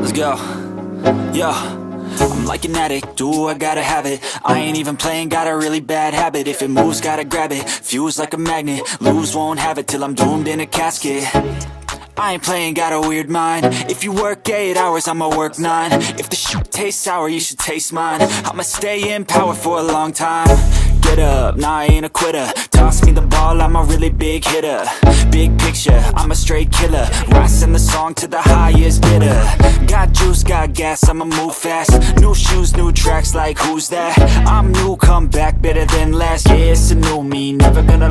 Let's go. Yo, I'm like an addict, ooh, I gotta have it. I ain't even playing, got a really bad habit. If it moves, gotta grab it, fuse like a magnet. Lose, won't have it till I'm doomed in a casket. I ain't playing, got a weird mind. If you work 8 hours, I'ma work 9. If the shoot tastes sour, you should taste mine. I'ma stay in power for a long time. Get up, nah, I ain't a quitter. Toss me the ball, I'm a really big hitter. Big picture, I'm a straight killer. Rising the song to the highest bidder. Got juice, got gas, I'ma move fast. New shoes, new tracks, like who's that? I'm new, come back, better than last. Yeah, it's a new me, never gonna